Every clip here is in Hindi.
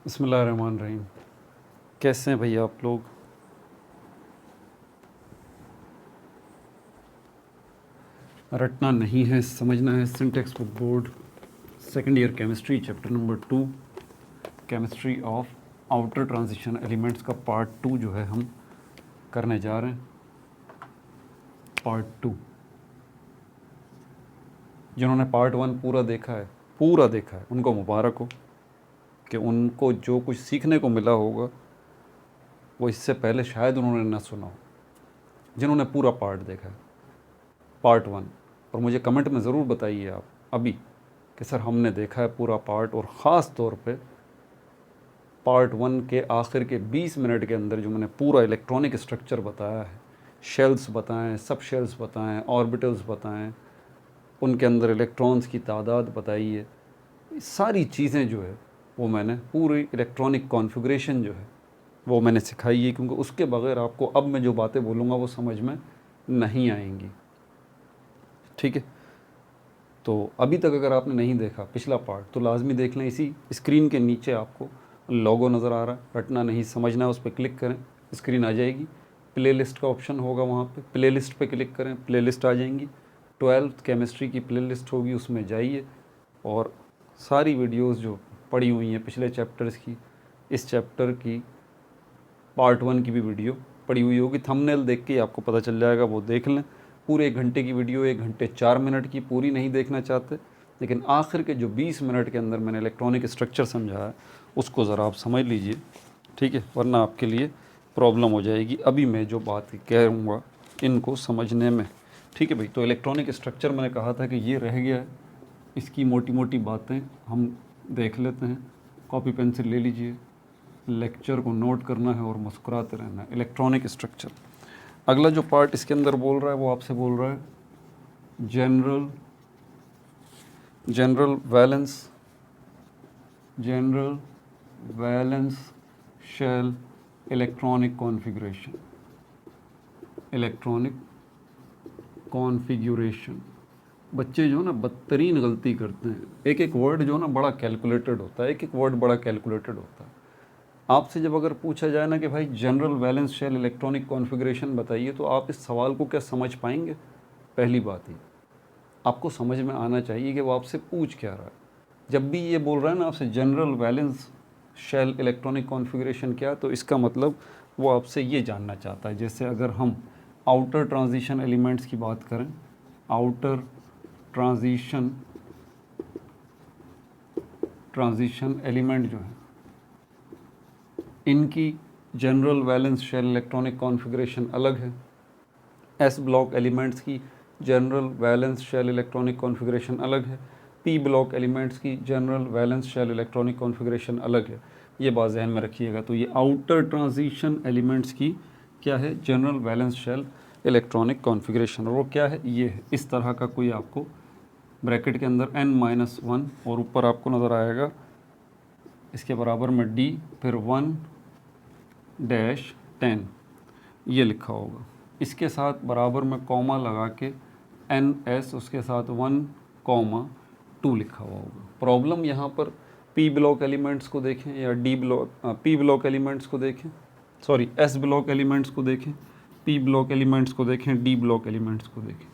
बिस्मिल्लाहिर्रहमानिर्रहीम। कैसे हैं भैया आप लोग? रटना नहीं है, समझना है। Syntax book board, second year chemistry, chapter number 2, chemistry of outer transition elements का पार्ट 2 जो है हम करने जा रहे हैं। पार्ट 2, जिन्होंने पार्ट 1 पूरा देखा है उनको मुबारक हो कि उनको जो कुछ सीखने को मिला होगा वो इससे पहले शायद उन्होंने ना सुना हो। जिन्होंने पूरा पार्ट देखा है पार्ट 1, और मुझे कमेंट में ज़रूर बताइए आप अभी कि सर हमने देखा है पूरा पार्ट, और ख़ास तौर पे पार्ट 1 के आखिर के 20 मिनट के अंदर जो मैंने पूरा इलेक्ट्रॉनिक स्ट्रक्चर बताया है, शेल्स बताएं, सब शेल्स बताएं, ऑर्बिटल्स बताएं, उनके अंदर इलेक्ट्रॉन्स की तादाद बताई है, सारी चीज़ें जो है वो मैंने पूरी इलेक्ट्रॉनिक कॉन्फ़िगरेशन जो है वो मैंने सिखाई है, क्योंकि उसके बगैर आपको अब मैं जो बातें बोलूँगा वो समझ में नहीं आएंगी। ठीक है, तो अभी तक अगर आपने नहीं देखा पिछला पार्ट तो लाजमी देख लें। इसी स्क्रीन के नीचे आपको लोगो नज़र आ रहा है, रटना नहीं समझना, उस पर क्लिक करें, स्क्रीन आ जाएगी। प्लेलिस्ट का ऑप्शन होगा, वहाँ पे प्लेलिस्ट पे क्लिक करें, प्लेलिस्ट आ जाएंगी। 12th केमिस्ट्री की प्लेलिस्ट होगी, उसमें जाइए और सारी वीडियोस जो पड़ी हुई हैं पिछले चैप्टर्स की, इस चैप्टर की पार्ट 1 की भी वीडियो पड़ी हुई होगी। थंबनेल देख के आपको पता चल जाएगा, वो देख लें। पूरे 1 घंटे की वीडियो 1 घंटे 4 मिनट की पूरी नहीं देखना चाहते, लेकिन आखिर के जो 20 मिनट के अंदर मैंने इलेक्ट्रॉनिक स्ट्रक्चर समझा है उसको ज़रा आप समझ लीजिए, ठीक है, वरना आपके लिए प्रॉब्लम हो जाएगी अभी मैं जो बात कह रहूँगा इनको समझने में। ठीक है भाई, तो इलेक्ट्रॉनिक स्ट्रक्चर मैंने कहा था कि ये रह गया है, इसकी मोटी मोटी बातें हम देख लेते हैं। कॉपी पेंसिल ले लीजिए, लेक्चर को नोट करना है और मुस्कुराते रहना है। इलेक्ट्रॉनिक स्ट्रक्चर, अगला जो पार्ट इसके अंदर बोल रहा है वो आपसे बोल रहा है general valence shell electronic configuration. बच्चे जो ना बदतरीन गलती करते हैं, एक एक वर्ड जो ना बड़ा कैलकुलेटेड होता है, एक एक वर्ड बड़ा कैलकुलेटेड होता है। आपसे जब अगर पूछा जाए ना कि भाई general valence shell electronic configuration बताइए, तो आप इस सवाल को क्या समझ पाएंगे? पहली बात ही आपको समझ में आना चाहिए कि वो आपसे पूछ क्या रहा है। जब भी ये बोल रहा है ना आपसे general valence shell electronic configuration क्या, तो इसका मतलब वो आपसे ये जानना चाहता है। जैसे अगर हम आउटर ट्रांजिशन एलिमेंट्स की बात करें, आउटर ट्रांजिशन एलिमेंट जो है इनकी general valence shell electronic configuration अलग है। एस ब्लॉक एलिमेंट्स की general valence shell electronic configuration अलग है। पी ब्लॉक एलिमेंट्स की general valence shell electronic configuration अलग है। ये बात ज़हन में रखिएगा। तो ये आउटर ट्रांजिशन एलिमेंट्स की क्या है? General valence shell electronic configuration. और वो क्या है? ये है इस तरह का कोई आपको ब्रैकेट के अंदर n-1 और ऊपर आपको नज़र आएगा इसके बराबर में d, फिर 1-10 ये लिखा होगा। इसके साथ बराबर में कॉमा लगा के NS, उसके साथ 1,2 लिखा हुआ होगा। प्रॉब्लम यहाँ पर P ब्लॉक एलिमेंट्स को देखें या P ब्लॉक एलिमेंट्स को देखें, सॉरी S ब्लॉक एलिमेंट्स को देखें, P ब्लॉक एलिमेंट्स को देखें, D ब्लॉक एलिमेंट्स को देखें,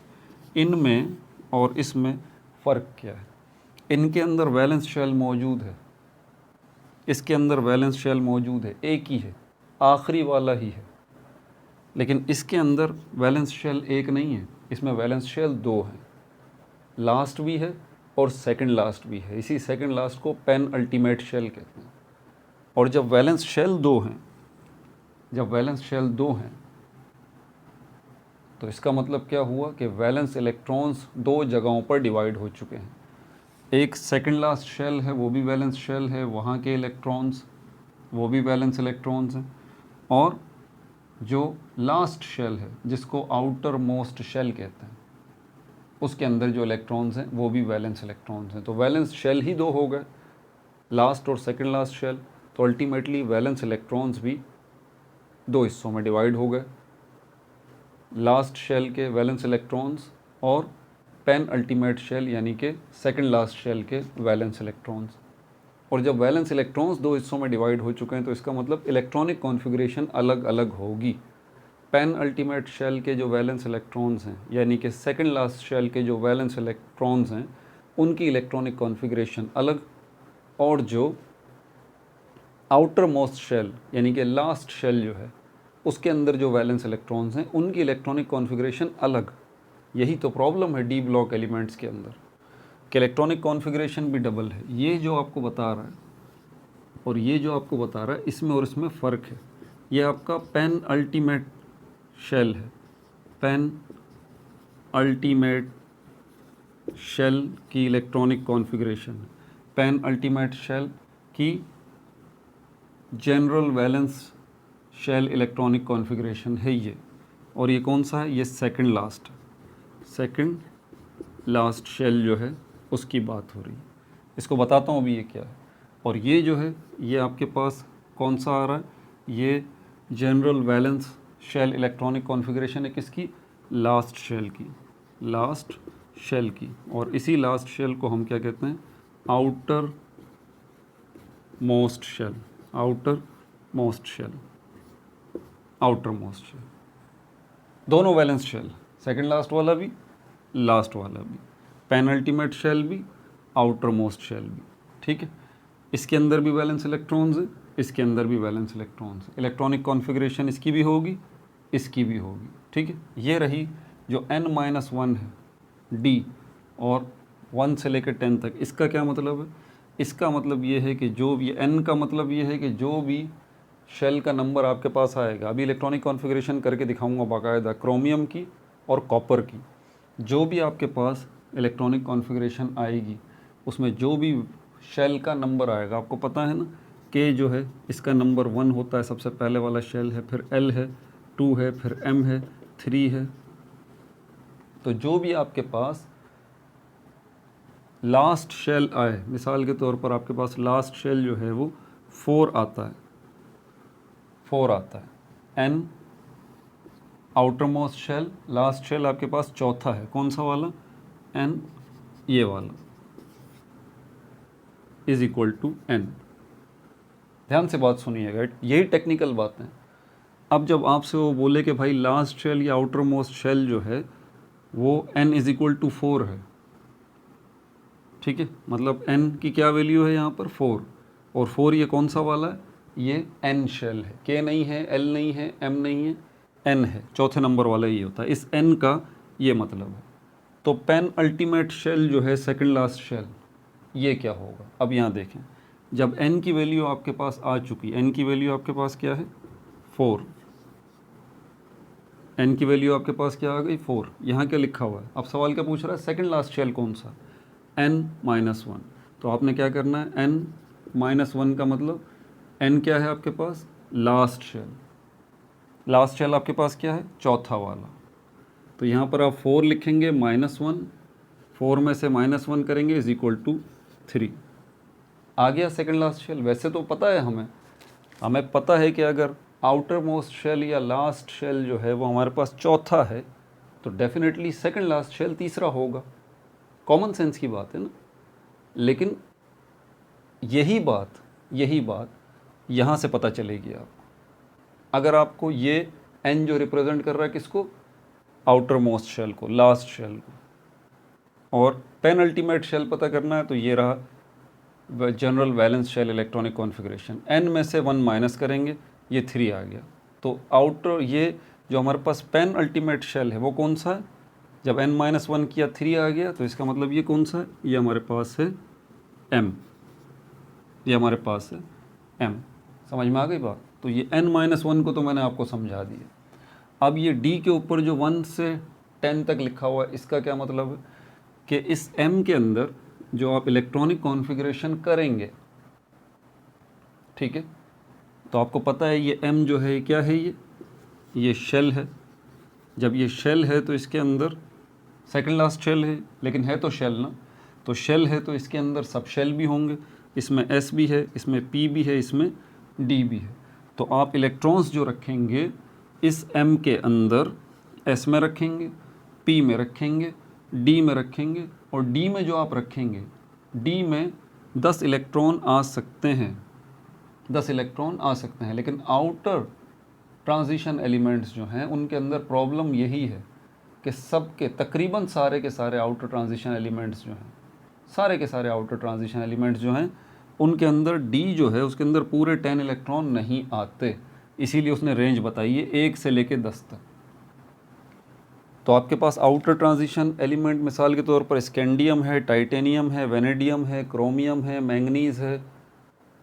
इनमें और इसमें फ़र्क क्या है? इनके अंदर वैलेंस शेल मौजूद है, इसके अंदर वैलेंस शेल मौजूद है, एक ही है, आखिरी वाला ही है। लेकिन इसके अंदर वैलेंस शेल एक नहीं है, इसमें वैलेंस शेल 2 है, लास्ट भी है और सेकंड लास्ट भी है। इसी सेकंड लास्ट को पेन अल्टीमेट शेल कहते हैं। और जब वैलेंस शेल 2 हैं, तो इसका मतलब क्या हुआ कि वैलेंस इलेक्ट्रॉन्स 2 जगहों पर डिवाइड हो चुके हैं। एक सेकंड लास्ट शेल है, वो भी वैलेंस शेल है, वहाँ के इलेक्ट्रॉन्स वो भी वैलेंस इलेक्ट्रॉन्स हैं, और जो लास्ट शेल है जिसको आउटर मोस्ट शेल कहते हैं, उसके अंदर जो इलेक्ट्रॉन्स हैं वो भी वैलेंस इलेक्ट्रॉन्स हैं। तो वैलेंस शेल ही 2 हो गए, लास्ट और सेकंड लास्ट शेल। तो अल्टीमेटली वैलेंस इलेक्ट्रॉन्स भी 2 हिस्सों में डिवाइड हो गए, लास्ट शेल के वैलेंस इलेक्ट्रॉन्स और पेन अल्टीमेट शेल यानी कि सेकंड लास्ट शेल के वैलेंस इलेक्ट्रॉन्स। और जब वैलेंस इलेक्ट्रॉन्स दो हिस्सों में डिवाइड हो चुके हैं तो इसका मतलब इलेक्ट्रॉनिक कॉन्फ़िगरेशन अलग अलग होगी। पेन अल्टीमेट शेल के जो वैलेंस इलेक्ट्रॉन्स हैं, यानी कि सेकंड लास्ट शेल के जो वैलेंस इलेक्ट्रॉन्स हैं, उनकी इलेक्ट्रॉनिक कॉन्फ़िगरेशन अलग, और जो आउटर मोस्ट शेल यानी कि लास्ट शेल जो है उसके अंदर जो वैलेंस इलेक्ट्रॉन्स हैं उनकी इलेक्ट्रॉनिक कॉन्फ़िगरेशन अलग। यही तो प्रॉब्लम है डी ब्लॉक एलिमेंट्स के अंदर कि इलेक्ट्रॉनिक कॉन्फ़िगरेशन भी डबल है। ये जो आपको बता रहा है और ये जो आपको बता रहा है, इसमें और इसमें फ़र्क है। ये आपका पेन अल्टीमेट शेल है, पेन अल्टीमेट शेल की इलेक्ट्रॉनिक कॉन्फ़िगरेशन है, पेन अल्टीमेट शेल की general valence shell electronic configuration है ये। और ये कौन सा है? ये सेकंड लास्ट शेल जो है उसकी बात हो रही है। इसको बताता हूँ अभी ये क्या है। और ये जो है ये आपके पास कौन सा आ रहा है? ये general valence shell electronic configuration है किसकी? लास्ट शेल की। और इसी लास्ट शेल को हम क्या कहते हैं? Outermost shell. दोनों वैलेंस शेल, सेकंड लास्ट वाला भी, लास्ट वाला भी, पेन अल्टीमेट शेल भी, आउटर मोस्ट शेल भी। ठीक है, इसके अंदर भी वैलेंस इलेक्ट्रॉन्स है, इसके अंदर भी वैलेंस इलेक्ट्रॉन्स है। इलेक्ट्रॉनिक कॉन्फ़िगरेशन इसकी भी होगी, इसकी भी होगी। ठीक है, ये रही जो n-1 है डी और 1 से लेकर 10 तक। इसका क्या मतलब है? इसका मतलब ये है कि जो भी n का मतलब ये है कि जो भी शेल का नंबर आपके पास आएगा, अभी इलेक्ट्रॉनिक कॉन्फ़िगरेशन करके दिखाऊंगा बाकायदा क्रोमियम की और कॉपर की, जो भी आपके पास इलेक्ट्रॉनिक कॉन्फ़िगरेशन आएगी उसमें जो भी शेल का नंबर आएगा, आपको पता है ना के जो है इसका नंबर 1 होता है, सबसे पहले वाला शेल है, फिर L है, 2 है, फिर M है, 3 है। तो जो भी आपके पास लास्ट शेल आए, मिसाल के तौर पर आपके पास लास्ट शेल जो है वो 4 आता है, N outermost shell, last shell आपके पास चौथा है, कौन सा वाला? N, ये वाला, इज इक्वल टू N। ध्यान से बात सुनिएगा, यही टेक्निकल बात है। अब जब आपसे वो बोले कि भाई लास्ट शेल या आउटर मोस्ट शेल जो है वो N इज इक्वल टू 4 है, ठीक है, मतलब N की क्या वैल्यू है यहाँ पर? 4। और 4 ये कौन सा वाला है? ये N शेल है, K नहीं है, L नहीं है, M नहीं है, N है, चौथे नंबर वाला ये होता है। इस N का ये मतलब है। तो पेन अल्टीमेट शेल जो है सेकंड लास्ट शेल, ये क्या होगा? अब यहाँ देखें, जब N की वैल्यू आपके पास आ चुकी, N की वैल्यू आपके पास क्या है? 4। N की वैल्यू आपके पास क्या आ गई? 4। यहाँ क्या लिखा हुआ है? अब सवाल क्या पूछ रहा है? सेकंड लास्ट शेल कौन सा? n-1। तो आपने क्या करना है? n-1 का मतलब n क्या है आपके पास? लास्ट शेल आपके पास क्या है? चौथा वाला। तो यहाँ पर आप 4 लिखेंगे, -1, 4 में से -1 करेंगे इज इक्वल टू 3। आ गया सेकंड लास्ट शेल। वैसे तो पता है हमें पता है कि अगर आउटर मोस्ट शेल या लास्ट शेल जो है वो हमारे पास चौथा है तो डेफिनेटली सेकंड लास्ट शेल तीसरा होगा। कॉमन सेंस की बात है ना। लेकिन यही बात यहाँ से पता चलेगी आपको। अगर आपको ये n जो रिप्रेजेंट कर रहा है किसको? आउटर मोस्ट शेल को, लास्ट शेल को, और पेन अल्टीमेट शेल पता करना है तो ये रहा general valence shell electronic configuration. n में से 1 माइनस करेंगे, ये 3 आ गया। तो आउटर ये जो हमारे पास पेन अल्टीमेट शेल है वो कौन सा है? जब n-1 किया 3 आ गया, तो इसका मतलब ये कौन सा है? ये हमारे पास है M, ये हमारे पास है M। समझ में आ गई बात? तो ये n-1 को तो मैंने आपको समझा दिया। अब ये D के ऊपर जो 1 से 10 तक लिखा हुआ है, इसका क्या मतलब है? कि इस M के अंदर जो आप इलेक्ट्रॉनिक कॉन्फ़िगरेशन करेंगे, ठीक है, तो आपको पता है ये M जो है क्या है? ये शेल है। जब ये शेल है तो इसके अंदर सेकंड लास्ट शेल है, लेकिन है तो शेल ना, तो शेल है तो इसके अंदर सब शेल भी होंगे। इसमें S भी है, इसमें P भी है, इसमें D भी है। तो आप इलेक्ट्रॉन्स जो रखेंगे इस M के अंदर S में रखेंगे, P में रखेंगे, D में रखेंगे, और D में जो आप रखेंगे, D में 10 इलेक्ट्रॉन आ सकते हैं, 10 इलेक्ट्रॉन आ सकते हैं, लेकिन आउटर ट्रांजिशन एलिमेंट्स जो हैं उनके अंदर प्रॉब्लम यही है कि सबके तकरीबन सारे के सारे आउटर ट्रांजिशन एलिमेंट्स जो हैं, सारे के सारे आउटर ट्रांजिशन एलिमेंट्स जो हैं उनके अंदर डी जो है उसके अंदर पूरे 10 इलेक्ट्रॉन नहीं आते। इसीलिए उसने रेंज बताई है 1 से लेके 10 तक। तो आपके पास आउटर ट्रांजिशन एलिमेंट मिसाल के तौर पर स्कैंडियम है, टाइटेनियम है, वेनेडियम है, क्रोमियम है, मैंगनीज़ है,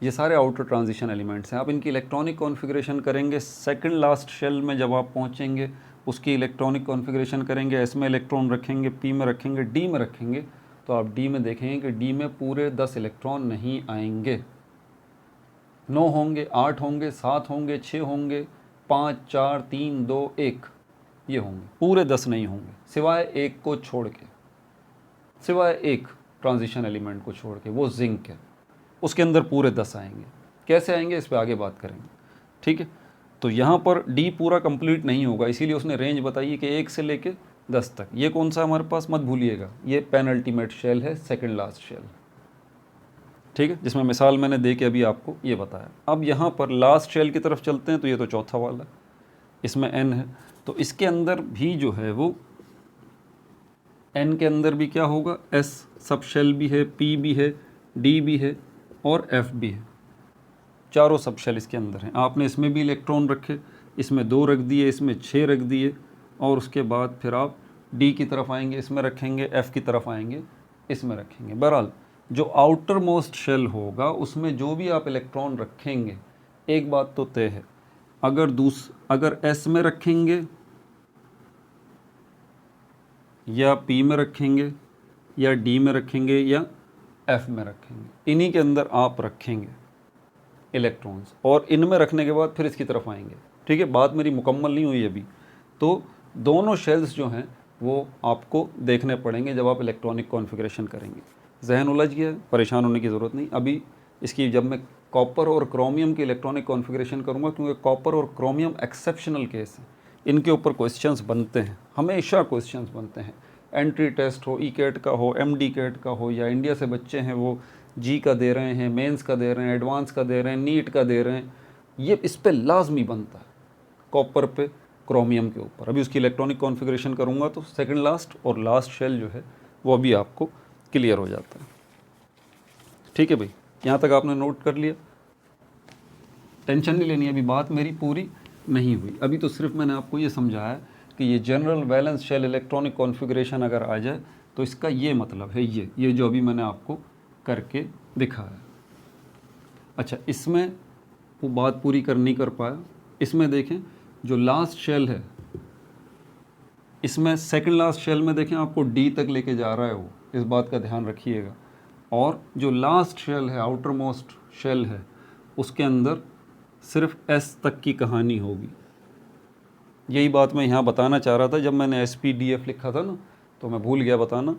ये सारे आउटर ट्रांजिशन एलिमेंट्स हैं। आप इनकी इलेक्ट्रॉनिक कॉन्फ़िगरेशन करेंगे, सेकंड लास्ट शेल में जब आप पहुंचेंगे उसकी इलेक्ट्रॉनिक कॉन्फ़िगरेशन करेंगे, एस में इलेक्ट्रॉन रखेंगे, पी में रखेंगे, डी में रखेंगे, तो आप डी में देखेंगे कि डी में पूरे 10 इलेक्ट्रॉन नहीं आएंगे, 9 होंगे, 8 होंगे, 7 होंगे, 6 होंगे, 5 4 3 2 1 ये होंगे, पूरे 10 नहीं होंगे, सिवाय एक को छोड़ के, सिवाय एक ट्रांजिशन एलिमेंट को छोड़ के, वो जिंक है, उसके अंदर पूरे 10 आएंगे। कैसे आएंगे इस पर आगे बात करेंगे, ठीक है। तो यहाँ पर डी पूरा कंप्लीट नहीं होगा, इसीलिए उसने रेंज बताई है कि 1 से लेके 10 तक। ये कौन सा हमारे पास मत भूलिएगा, ये पेनल्टीमेट शेल है, सेकंड लास्ट शेल, ठीक है, जिसमें मिसाल मैंने दे के अभी आपको ये बताया। अब यहाँ पर लास्ट शेल की तरफ चलते हैं, तो ये तो चौथा वाला, इसमें एन है, तो इसके अंदर भी जो है वो एन के अंदर भी क्या होगा, एस सब शेल भी है, पी भी है, डी भी है और एफ भी है, चारों सब शेल इसके अंदर हैं। आपने इसमें भी इलेक्ट्रॉन रखे, इसमें 2 रख दिए, इसमें 6 रख दिए, और उसके बाद फिर आप डी की तरफ आएंगे, इसमें रखेंगे, एफ़ की तरफ आएंगे, इसमें रखेंगे। बहरहाल जो आउटर मोस्ट शेल होगा उसमें जो भी आप इलेक्ट्रॉन रखेंगे, एक बात तो तय है, अगर एस में रखेंगे या पी में रखेंगे या डी में रखेंगे या एफ में रखेंगे, इन्हीं के अंदर आप रखेंगे इलेक्ट्रॉन्स, और इनमें रखने के बाद फिर इसकी तरफ आएंगे, ठीक है। बात मेरी मुकम्मल नहीं हुई अभी, तो दोनों शेल्स जो हैं वो आपको देखने पड़ेंगे जब आप इलेक्ट्रॉनिक कॉन्फ़िगरेशन करेंगे। जहन उलझ गया, परेशान होने की ज़रूरत नहीं। अभी इसकी जब मैं कॉपर और क्रोमियम की इलेक्ट्रॉनिक कॉन्फ़िगरेशन करूँगा, क्योंकि कॉपर और क्रोमियम एक्सेप्शनल केस हैं, इनके ऊपर क्वेश्चंस बनते हैं, हमेशा क्वेश्चंस बनते हैं। एंट्री टेस्ट हो, ई कैट का हो, एम डी कैट का हो, या इंडिया से बच्चे हैं वो जी का दे रहे हैं, मेंस का दे रहे हैं, एडवांस का दे रहे हैं, नीट का दे रहे हैं, ये इस पे लाजमी बनता है, कॉपर पे क्रोमियम के ऊपर। अभी उसकी इलेक्ट्रॉनिक कॉन्फ़िगरेशन करूँगा तो सेकंड लास्ट और लास्ट शेल जो है वो अभी आपको क्लियर हो जाता है, ठीक है भाई। यहाँ तक आपने नोट कर लिया, टेंशन नहीं लेनी, अभी बात मेरी पूरी नहीं हुई। अभी तो सिर्फ मैंने आपको ये समझाया कि ये general valence shell electronic configuration अगर आ जाए तो इसका ये मतलब है, ये जो अभी मैंने आपको करके दिखाया। अच्छा, इसमें वो बात पूरी नहीं कर पाया। इसमें देखें जो लास्ट शेल है, इसमें सेकंड लास्ट शेल में देखें आपको डी तक लेके जा रहा है वो, इस बात का ध्यान रखिएगा। और जो लास्ट शेल है, आउटर मोस्ट शेल है, उसके अंदर सिर्फ एस तक की कहानी होगी। यही बात मैं यहाँ बताना चाह रहा था, जब मैंने SPDF लिखा था ना तो मैं भूल गया बताना।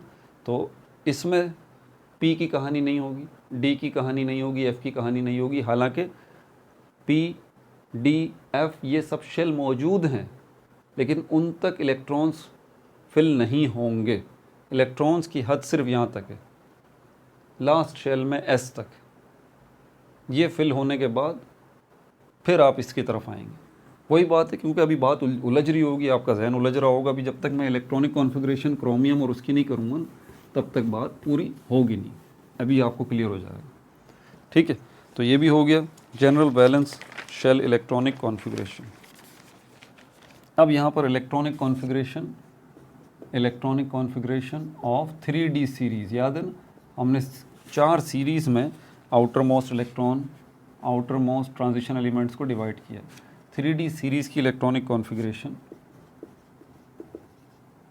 तो इसमें P की कहानी नहीं होगी, D की कहानी नहीं होगी, F की कहानी नहीं होगी। हालांकि P, D, F ये सब शेल मौजूद हैं, लेकिन उन तक इलेक्ट्रॉन्स फिल नहीं होंगे। इलेक्ट्रॉन्स की हद सिर्फ यहाँ तक है, लास्ट शेल में S तक। ये फिल होने के बाद फिर आप इसकी तरफ आएंगे। वही बात है, क्योंकि अभी बात उलझ रही होगी, आपका जहन उलझ रहा होगा। अभी जब तक मैं इलेक्ट्रॉनिक कॉन्फ़िगरेशन क्रोमियम और उसकी नहीं करूँगा ना, तब तक बात पूरी होगी नहीं। अभी आपको क्लियर हो जाएगा, ठीक है। तो ये भी हो गया general valence shell electronic configuration. अब यहाँ पर electronic configuration of 3D series, याद है ना, हमने 4 सीरीज़ में outer most electron, outer most transition elements को डिवाइड किया। 3D सीरीज़ की इलेक्ट्रॉनिक कॉन्फ़िगरेशन,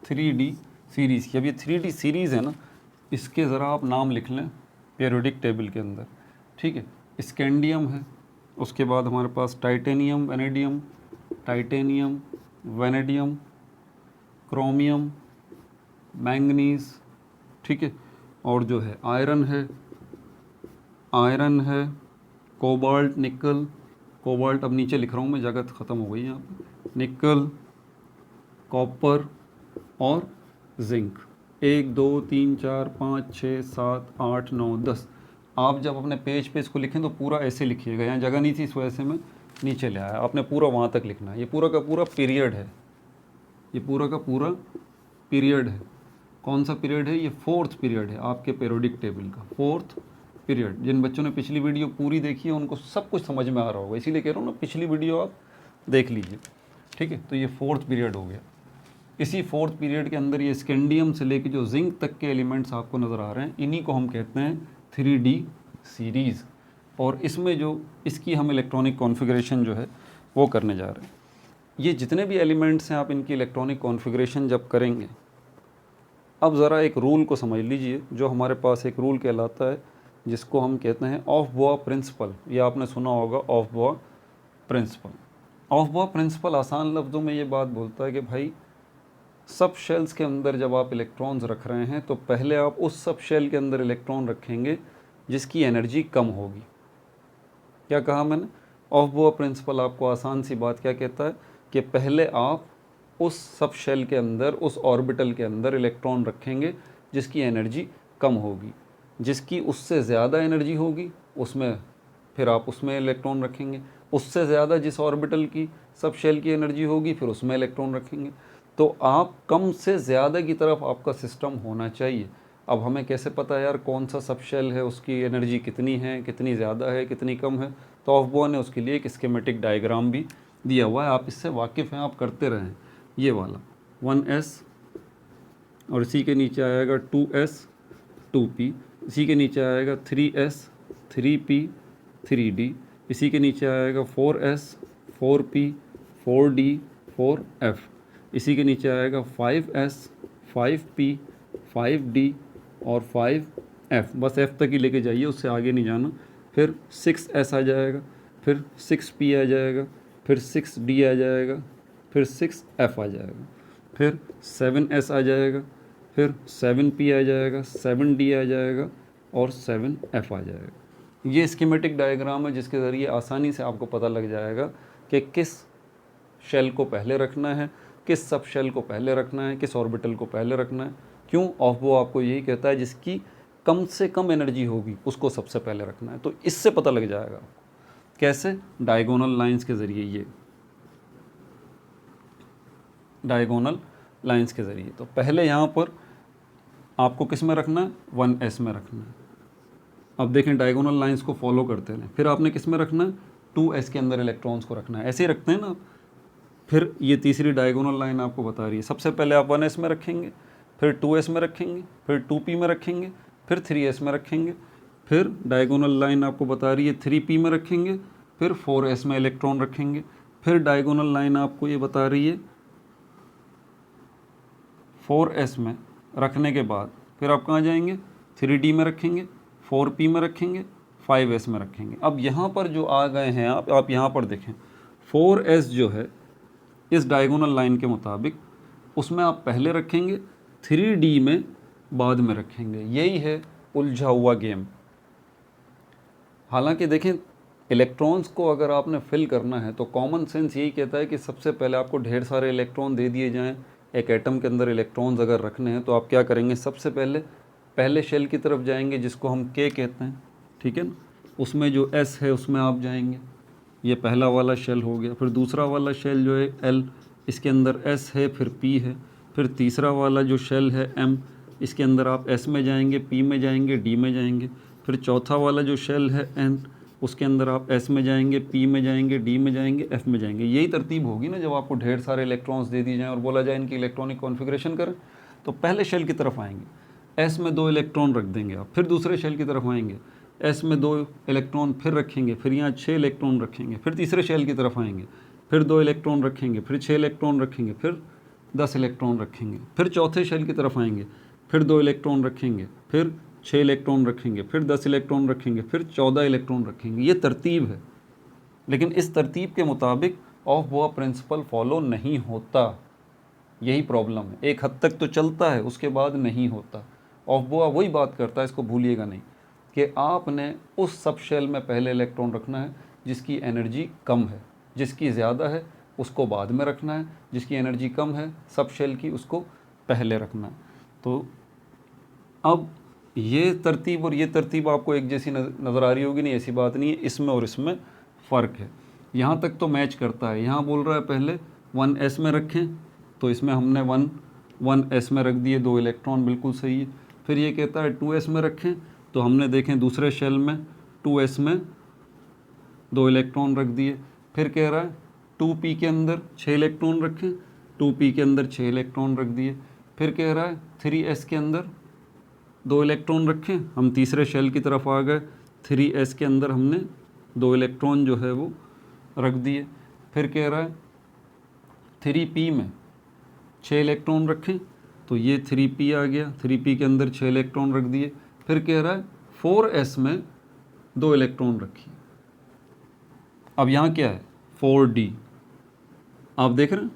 3D सीरीज़ की। अब ये 3D सीरीज़ है ना, इसके ज़रा आप नाम लिख लें पीरियोडिक टेबल के अंदर, ठीक है। स्कैंडियम है, उसके बाद हमारे पास टाइटेनियम, वेनेडियम, क्रोमियम, मैंगनीज़, ठीक है। और जो है आयरन है, कोबाल्ट, निकल, कोबाल्ट अब नीचे लिख रहा हूँ मैं, जगह ख़त्म हो गई यहाँ पर, निकल, कॉपर और जिंक। 1 2 3 4 5 6 7 8 9 10 आप जब अपने पेज पे इसको लिखें तो पूरा ऐसे लिखिएगा, यहाँ जगह नहीं थी इस वजह से मैं नीचे ले आया, आपने पूरा वहाँ तक लिखना है। ये पूरा का पूरा पीरियड है, ये पूरा का पूरा पीरियड है। कौन सा पीरियड है? ये फोर्थ पीरियड है आपके पीरियोडिक टेबल का, फोर्थ पीरियड। जिन बच्चों ने पिछली वीडियो पूरी देखी है उनको सब कुछ समझ में आ रहा होगा, इसीलिए कह रहा हूँ ना, पिछली वीडियो आप देख लीजिए, ठीक है। तो ये फोर्थ पीरियड हो गया। इसी फोर्थ पीरियड के अंदर ये स्कैंडियम से लेके जो जिंक तक के एलिमेंट्स आपको नज़र आ रहे हैं, इन्हीं को हम कहते हैं 3D सीरीज़। और इसमें जो इसकी हम इलेक्ट्रॉनिक कॉन्फ़िगरेशन जो है वो करने जा रहे हैं। ये जितने भी एलिमेंट्स हैं आप इनकी इलेक्ट्रॉनिक कॉन्फ़िगरेशन जब करेंगे, अब ज़रा एक रूल को समझ लीजिए, जो हमारे पास एक रूल कहलाता है जिसको हम कहते हैं ऑफ बोआ प्रिंसिपल। ये आपने सुना होगा, Aufbau principle. Aufbau principle आसान लफ्ज़ों में ये बात बोलता है कि भाई सब शेल्स के अंदर जब आप इलेक्ट्रॉन्स रख रहे हैं तो पहले आप उस सब शेल के अंदर इलेक्ट्रॉन रखेंगे जिसकी एनर्जी कम होगी। क्या कहा मैंने? ऑफ बोआ प्रिंसिपल आपको आसान सी बात क्या कहता है कि पहले आप उस सब शेल के अंदर, उस ऑर्बिटल के अंदर इलेक्ट्रॉन रखेंगे जिसकी एनर्जी कम होगी। जिसकी उससे ज़्यादा एनर्जी होगी उसमें फिर आप उसमें इलेक्ट्रॉन रखेंगे। उससे ज़्यादा जिस ऑर्बिटल की सब शेल की एनर्जी होगी फिर उसमें इलेक्ट्रॉन रखेंगे। तो आप कम से ज़्यादा की तरफ आपका सिस्टम होना चाहिए। अब हमें कैसे पता यार कौन सा सब शेल है, उसकी एनर्जी कितनी है, कितनी ज़्यादा है, कितनी कम है? तो ऑफ बोआ ने उसके लिए एक स्कीमेटिक डायग्राम भी दिया हुआ है, आप इससे वाकिफ़ हैं, आप करते रहें। ये वाला 1s और इसी के नीचे आएगा 2s 2p, इसी के नीचे आएगा 3s 3p 3d, इसी के नीचे आएगा 4s 4p 4d 4f, इसी के नीचे आएगा 5s 5p 5d और 5f। बस f तक ही लेके जाइए, उससे आगे नहीं जाना। फिर 6s आ जाएगा, फिर 6p आ जाएगा, फिर 6d आ जाएगा, फिर 6f आ जाएगा, फिर 7s आ जाएगा, फिर 7p आ जाएगा, 7d आ जाएगा और 7f आ जाएगा। ये स्कीमेटिक डायग्राम है जिसके ज़रिए आसानी से आपको पता लग जाएगा कि किस शेल को पहले रखना है, किस सब शेल को पहले रखना है, किस ऑर्बिटल को पहले रखना है। क्यों? ऑफ बोआ आपको यही कहता है जिसकी कम से कम एनर्जी होगी उसको सबसे पहले रखना है। तो इससे पता लग जाएगा। कैसे? डायगोनल लाइंस के ज़रिए, ये डायगोनल लाइंस के ज़रिए। तो पहले यहाँ पर आपको किस में रखना है? 1s में रखना है। अब देखें डायगोनल लाइंस को फॉलो करते रहें। फिर आपने किस में रखना है? 2s के अंदर इलेक्ट्रॉन्स को रखना है। ऐसे ही रखते हैं ना। फिर ये तीसरी डायगोनल लाइन आपको बता रही है, सबसे पहले आप 1s में रखेंगे, फिर 2s में रखेंगे, फिर 2p में रखेंगे, फिर 3s में रखेंगे। फिर डायगोनल लाइन आपको बता रही है 3p में रखेंगे, फिर 4s में इलेक्ट्रॉन रखेंगे। फिर डायगोनल लाइन आपको ये बता रही है 4s में रखने के बाद फिर आप कहाँ जाएंगे? 3d में रखेंगे, 4p में रखेंगे, 5s में रखेंगे। अब यहाँ पर जो आ गए हैं आप यहाँ पर देखें, 4s जो है इस डायगोनल लाइन के मुताबिक उसमें आप पहले रखेंगे, 3d में बाद में रखेंगे। यही है उलझा हुआ गेम। हालांकि देखें इलेक्ट्रॉन्स को अगर आपने फिल करना है तो कॉमन सेंस यही कहता है कि सबसे पहले आपको ढेर सारे इलेक्ट्रॉन दे दिए जाएं। एक एटम के अंदर इलेक्ट्रॉन्स अगर रखने हैं तो आप क्या करेंगे? सबसे पहले शेल की तरफ जाएंगे जिसको हम K कहते हैं, ठीक है ना। उसमें जो S है उसमें आप जाएंगे, ये पहला वाला शेल हो गया। फिर दूसरा वाला शेल जो है L, इसके अंदर S है, फिर P है। फिर तीसरा वाला जो शेल है M, इसके अंदर आप S में जाएंगे, P में जाएंगे, D में जाएंगे। फिर चौथा वाला जो शेल है N, उसके अंदर आप S में जाएंगे, P में जाएंगे, D में जाएंगे, F में जाएंगे। यही तरतीब होगी ना जब आपको ढेर सारे इलेक्ट्रॉन्स दे दिए जाएँ और बोला जाए इनकी इलेक्ट्रॉनिक कॉन्फ़िगरेशन करें। तो पहले शेल की तरफ आएंगे, S में 2 इलेक्ट्रॉन रख देंगे आप। फिर दूसरे शेल की तरफ आएंगे, S में 2 इलेक्ट्रॉन फिर रखेंगे, फिर यहाँ 6 इलेक्ट्रॉन रखेंगे। फिर तीसरे शेल की तरफ आएंगे, फिर 2 इलेक्ट्रॉन रखेंगे, फिर 6 इलेक्ट्रॉन रखेंगे, फिर 10 इलेक्ट्रॉन रखेंगे। फिर चौथे शेल की तरफ आएंगे, फिर 2 इलेक्ट्रॉन रखेंगे, फिर 6 इलेक्ट्रॉन रखेंगे, फिर 10 इलेक्ट्रॉन रखेंगे, फिर 14 इलेक्ट्रॉन रखेंगे। ये तरतीब है, लेकिन इस तरतीब के मुताबिक ऑफ बोआ प्रिंसिपल फॉलो नहीं होता। यही प्रॉब्लम है। एक हद तक तो चलता है, उसके बाद नहीं होता। ऑफ बोआ वही बात करता है, इसको भूलिएगा नहीं, कि आपने उस सब शेल में पहले इलेक्ट्रॉन रखना है जिसकी एनर्जी कम है, जिसकी ज़्यादा है उसको बाद में रखना है, जिसकी एनर्जी कम है सब शेल की उसको पहले रखना है। तो अब ये तरतीब और ये तरतीब आपको एक जैसी नज़र आ रही होगी, नहीं ऐसी बात नहीं है, इसमें और इसमें फ़र्क है। यहाँ तक तो मैच करता है। यहाँ बोल रहा है पहले 1s में रखें, तो इसमें हमने 1s में रख दिए 2 इलेक्ट्रॉन, बिल्कुल सही है। फिर ये कहता है 2s में रखें, तो हमने देखें दूसरे शेल में 2s में 2 इलेक्ट्रॉन रख दिए। फिर कह रहा है 2p के अंदर 6 इलेक्ट्रॉन रखें, 2p के अंदर 6 इलेक्ट्रॉन रख दिए। फिर कह रहा है 3s के अंदर 2 इलेक्ट्रॉन रखें, हम तीसरे शेल की तरफ आ गए, 3s के अंदर हमने 2 इलेक्ट्रॉन जो है वो रख दिए। फिर कह रहा है 3p में 6 इलेक्ट्रॉन रखें, तो ये 3p आ गया, 3p के अंदर 6 इलेक्ट्रॉन रख दिए। फिर कह रहा है 4s में 2 इलेक्ट्रॉन रखिए। अब यहाँ क्या है 4d, आप देख रहे हैं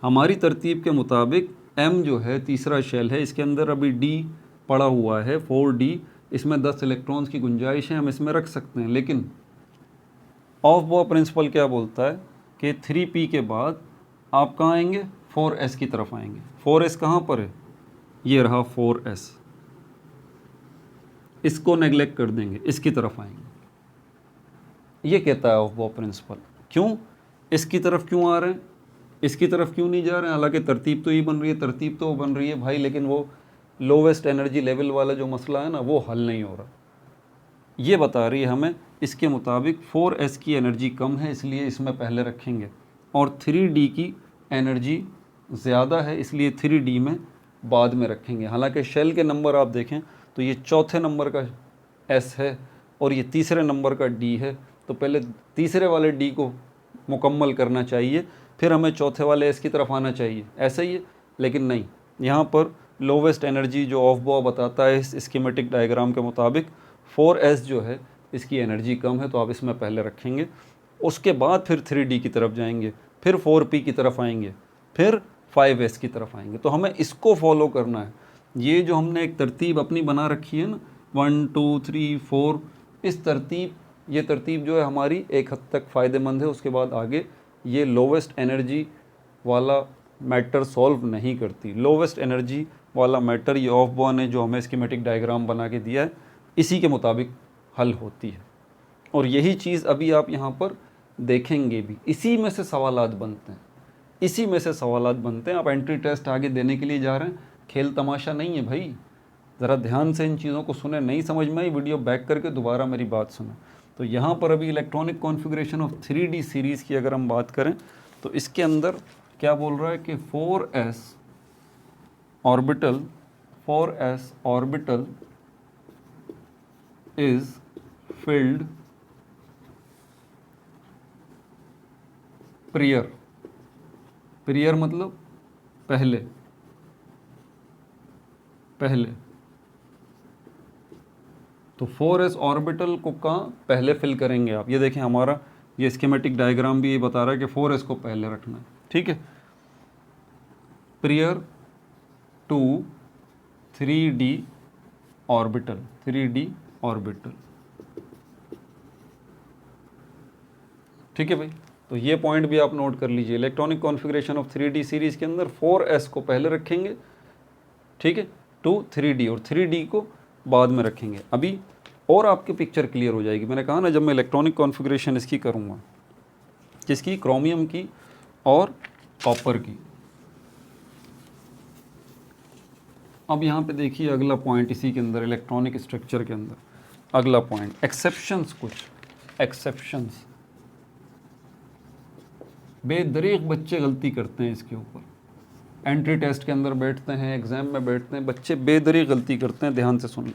हमारी तरतीब के मुताबिक m जो है तीसरा शेल है, इसके अंदर अभी d पड़ा हुआ है 4d, इसमें 10 इलेक्ट्रॉन्स की गुंजाइश है, हम इसमें रख सकते हैं। लेकिन ऑफ बॉ प्रिंसिपल क्या बोलता है कि 3p के बाद आप कहाँ आएंगे, 4s की तरफ आएंगे। 4s कहाँ पर है, ये रहा 4s, इसको नेगलेक्ट कर देंगे, इसकी तरफ आएंगे। ये कहता है ऑफ बॉ प्रिंसिपल। क्यों इसकी तरफ क्यों आ रहे हैं, इसकी तरफ क्यों नहीं जा रहे हैं? हालांकि तरतीब तो ये बन रही है, तरतीब तो बन रही है भाई, लेकिन वो लोवेस्ट एनर्जी लेवल वाला जो मसला है ना, वो हल नहीं हो रहा। ये बता रही है हमें इसके मुताबिक 4s की एनर्जी कम है, इसलिए इसमें पहले रखेंगे, और 3d की एनर्जी ज़्यादा है, इसलिए 3d में बाद में रखेंगे। हालांकि शेल के नंबर आप देखें तो ये चौथे नंबर का s है और ये तीसरे नंबर का d है, तो पहले तीसरे वाले d को मुकम्मल करना चाहिए, फिर हमें चौथे वाले s की तरफ आना चाहिए, ऐसा ही है। लेकिन नहीं, यहाँ पर लोवेस्ट एनर्जी जो ऑफ बॉ बताता है इस स्कीमेटिक डायग्राम के मुताबिक 4s जो है इसकी एनर्जी कम है, तो आप इसमें पहले रखेंगे। उसके बाद फिर 3d की तरफ जाएंगे, फिर 4p की तरफ आएंगे, फिर 5s की तरफ आएंगे। तो हमें इसको फॉलो करना है। ये जो हमने एक तरतीब अपनी बना रखी है ना 1 2 3 4, इस तरतीब, ये तरतीब जो है हमारी एक हद तक फ़ायदेमंद है। उसके बाद आगे ये लोवेस्ट एनर्जी वाला मैटर सॉल्व नहीं करती। लोवेस्ट एनर्जी वाला मैटर ये ऑफ बॉ ने जो हमें स्कीमेटिक डायग्राम बना के दिया है इसी के मुताबिक हल होती है। और यही चीज़ अभी आप यहाँ पर देखेंगे भी, इसी में से सवालात बनते हैं, इसी में से सवालात बनते हैं। आप एंट्री टेस्ट आगे देने के लिए जा रहे हैं, खेल तमाशा नहीं है भाई। ज़रा ध्यान से इन चीज़ों को सुने, नहीं समझ में आई वीडियो बैक करके दोबारा मेरी बात सुने। तो यहाँ पर अभी electronic configuration of 3D series की अगर हम बात करें तो इसके अंदर क्या बोल रहा है कि 4s orbital is filled prior मतलब पहले, तो 4s ऑर्बिटल को कहाँ पहले फिल करेंगे आप। ये देखें हमारा ये स्कीमेटिक डायग्राम भी ये बता रहा है कि 4s को पहले रखना है, ठीक है। prior to 3d ऑर्बिटल, ठीक है भाई। तो ये पॉइंट भी आप नोट कर लीजिए। Electronic configuration of 3D series के अंदर 4s को पहले रखेंगे, ठीक है, टू 3D, और 3D को बाद में रखेंगे। अभी और आपकी पिक्चर क्लियर हो जाएगी। मैंने कहा ना जब मैं इलेक्ट्रॉनिक कॉन्फ़िगरेशन इसकी करूँगा, किसकी, क्रोमियम की और कॉपर की। अब यहाँ पे देखिए अगला पॉइंट इसी के अंदर, इलेक्ट्रॉनिक स्ट्रक्चर के अंदर अगला पॉइंट, एक्सेप्शंस। कुछ एक्सेप्शंस, बेदरीग बच्चे गलती करते हैं इसके ऊपर। एंट्री टेस्ट के अंदर बैठते हैं, एग्ज़ाम में बैठते हैं, बच्चे बेदरीग गलती करते हैं, ध्यान से सुनना।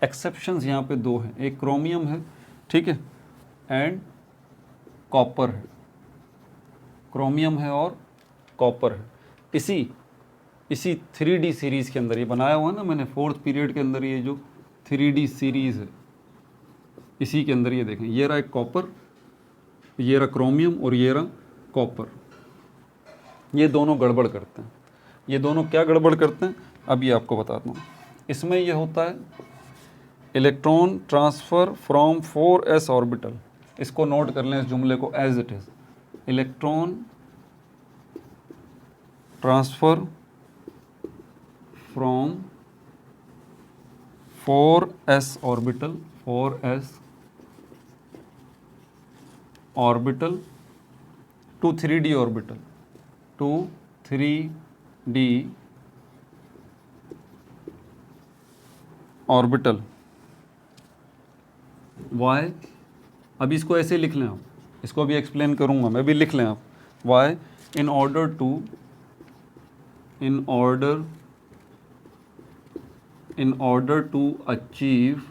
एक्सेप्शंस यहाँ पे दो हैं, एक क्रोमियम है, ठीक है, एंड कॉपर है। क्रोमियम है और कॉपर है। इसी 3D सीरीज़ के अंदर ये बनाया हुआ है ना मैंने, 4th पीरियड के अंदर ये जो 3D सीरीज़ है इसी के अंदर ये देखें, ये रहा एक कॉपर, ये रहा क्रोमियम और ये रहा कॉपर। ये दोनों गड़बड़ करते हैं। ये दोनों क्या गड़बड़ करते हैं अभी आपको बताता हूँ। इसमें ये होता है electron transfer from 4s orbital. इसको नोट कर लें इस जुमले को as it is, electron transfer from 4s orbital, 4s orbital to 3d orbital, to 3d orbital. Why, अभी इसको ऐसे लिख लें आप, इसको अभी एक्सप्लेन करूंगा मैं, भी लिख लें आप। Why in order to achieve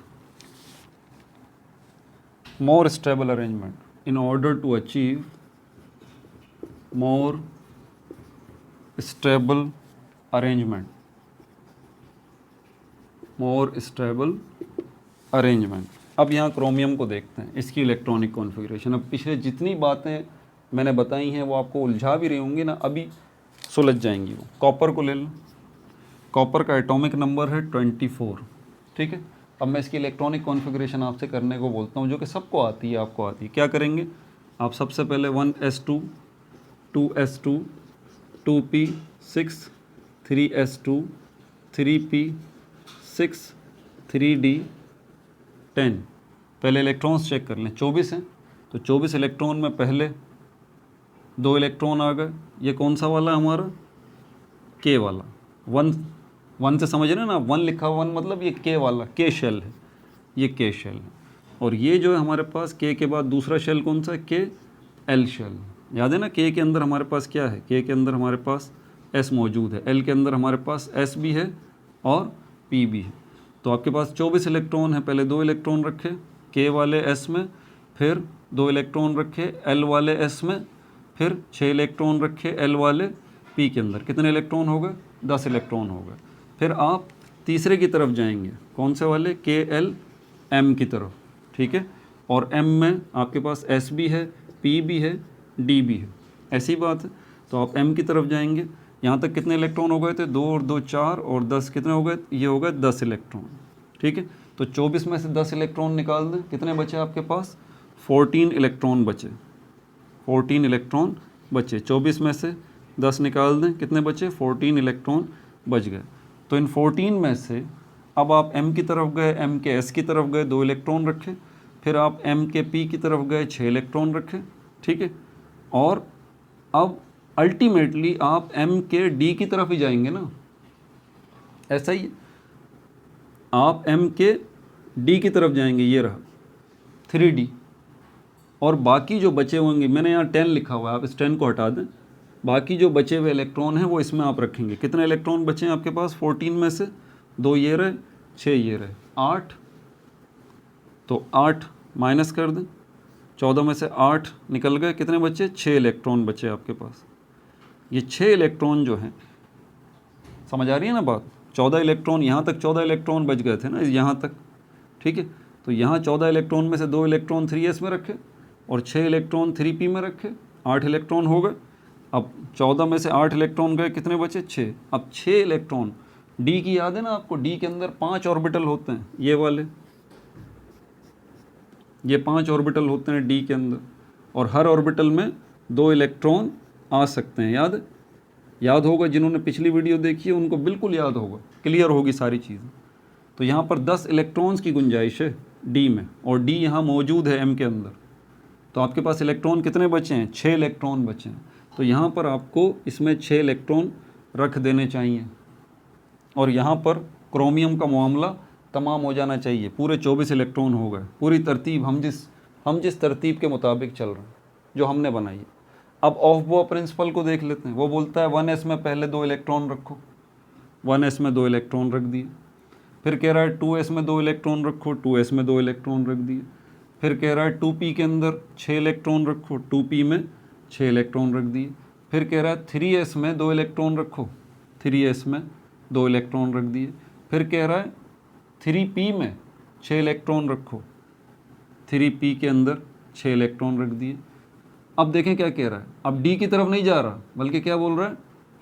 more stable arrangement, in order to achieve more stable arrangement, अब यहाँ क्रोमियम को देखते हैं, इसकी इलेक्ट्रॉनिक कॉन्फ़िगरेशन। अब पिछले जितनी बातें मैंने बताई हैं वो आपको उलझा भी रही होंगी ना, अभी सुलझ जाएंगी वो। कॉपर को ले लो, कॉपर का एटॉमिक नंबर है 24, ठीक है। अब मैं इसकी इलेक्ट्रॉनिक कॉन्फ़िगरेशन आपसे करने को बोलता हूँ, जो कि सबको आती है, आपको आती है। क्या करेंगे आप? सबसे पहले 1s2, 2s2, 2p6, 3s2, 3p6, 3d10। पहले इलेक्ट्रॉन्स चेक कर लें, 24 हैं, तो 24 इलेक्ट्रॉन में पहले 2 इलेक्ट्रॉन आ गए। ये कौन सा वाला हमारा? के वाला। 1 से समझ रहे हैं ना, 1 लिखा हुआ 1 मतलब ये के वाला, के शेल है, ये के शेल है। और ये जो है हमारे पास के बाद दूसरा शेल कौन सा है? के एल शेल। याद है ना, के अंदर हमारे पास क्या है? के अंदर हमारे पास एस मौजूद है, एल के अंदर हमारे पास एस भी है और पी भी है। तो आपके पास 24 इलेक्ट्रॉन है, पहले 2 इलेक्ट्रॉन रखे के वाले एस में, फिर 2 इलेक्ट्रॉन रखे एल वाले एस में, फिर 6 इलेक्ट्रॉन रखे एल वाले पी के अंदर। कितने इलेक्ट्रॉन हो गए? 10 इलेक्ट्रॉन हो गए। फिर आप तीसरे की तरफ जाएंगे, कौन से वाले? के एल एम की तरफ, ठीक है। और एम में आपके पास एस भी है, पी भी है, डी भी है, ऐसी बात है। तो आप एम की तरफ जाएंगे, यहाँ तक कितने इलेक्ट्रॉन हो गए थे? 2 और 2 4 और 10 कितने हो गए? ये हो गए 10 इलेक्ट्रॉन, ठीक है। तो 24 में से 10 इलेक्ट्रॉन निकाल दें, कितने बचे आपके पास? 14 इलेक्ट्रॉन बचे, 14 इलेक्ट्रॉन बचे। 24 में से 10 निकाल दें, कितने बचे? 14 इलेक्ट्रॉन बच गए। तो इन 14 में से अब आप M की तरफ गए, M के S की तरफ गए, 2 इलेक्ट्रॉन रखे। फिर आप M के P की तरफ गए, 6 इलेक्ट्रॉन रखे, ठीक है। और अब अल्टीमेटली आप M के D की तरफ ही जाएंगे ना, ऐसा ही आप M के D की तरफ जाएंगे, ये रहा 3D। और बाकी जो बचे होंगे, मैंने यहाँ 10 लिखा हुआ है, आप इस 10 को हटा दें, बाकी जो बचे हुए इलेक्ट्रॉन हैं वो इसमें आप रखेंगे। कितने इलेक्ट्रॉन बचे हैं आपके पास? 14 में से 2 ये रहे, 6 ये रहे, 8। तो 8 माइनस कर दें, 14 में से 8 निकल गए, कितने बचे? 6 इलेक्ट्रॉन बचे आपके पास। ये 6 इलेक्ट्रॉन जो हैं, समझ आ रही है ना बात? 14 इलेक्ट्रॉन, यहाँ तक 14 इलेक्ट्रॉन बच गए थे ना, यहाँ तक, ठीक है। तो यहाँ 14 इलेक्ट्रॉन में से 2 इलेक्ट्रॉन 3s में रखे और 6 इलेक्ट्रॉन 3p में रखे, 8 इलेक्ट्रॉन हो गए। अब 14 में से 8 इलेक्ट्रॉन गए, कितने बचे? 6। अब 6 इलेक्ट्रॉन डी की याद है ना आपको? डी के अंदर 5 ऑर्बिटल होते हैं, ये वाले, ये 5 ऑर्बिटल होते हैं डी के अंदर, और हर ऑर्बिटल में 2 इलेक्ट्रॉन आ सकते हैं। याद होगा, जिन्होंने पिछली वीडियो देखी है उनको बिल्कुल याद होगा, क्लियर होगी सारी चीज़ें। तो यहाँ पर 10 इलेक्ट्रॉन्स की गुंजाइश है डी में, और डी यहाँ मौजूद है एम के अंदर। तो आपके पास इलेक्ट्रॉन कितने बचे हैं? 6 इलेक्ट्रॉन बचे हैं। तो यहाँ पर आपको इसमें 6 इलेक्ट्रॉन रख देने चाहिए, और यहाँ पर क्रोमियम का मामला तमाम हो जाना चाहिए। पूरे 24 इलेक्ट्रॉन हो गए, पूरी तरतीब हम जिस तरतीब के मुताबिक चल रहे हैं, जो हमने बनाई है। अब ऑफ बो प्रिंसिपल को देख लेते हैं। वो बोलता है 1s में पहले 2 इलेक्ट्रॉन रखो, 1s में 2 इलेक्ट्रॉन रख दिए। फिर कह रहा है 2s में 2 इलेक्ट्रॉन रखो, 2s में 2 इलेक्ट्रॉन रख दिए। फिर कह रहा है 2p के अंदर 6 इलेक्ट्रॉन रखो, 2p में 6 इलेक्ट्रॉन रख दिए। फिर कह रहा है 3s में 2 इलेक्ट्रॉन रखो, 3s में 2 इलेक्ट्रॉन रख दिए। फिर कह रहा है 3p में 6 इलेक्ट्रॉन रखो, 3p के अंदर 6 इलेक्ट्रॉन रख दिए। अब देखें क्या कह रहा है, अब डी की तरफ नहीं जा रहा, बल्कि क्या बोल रहा है?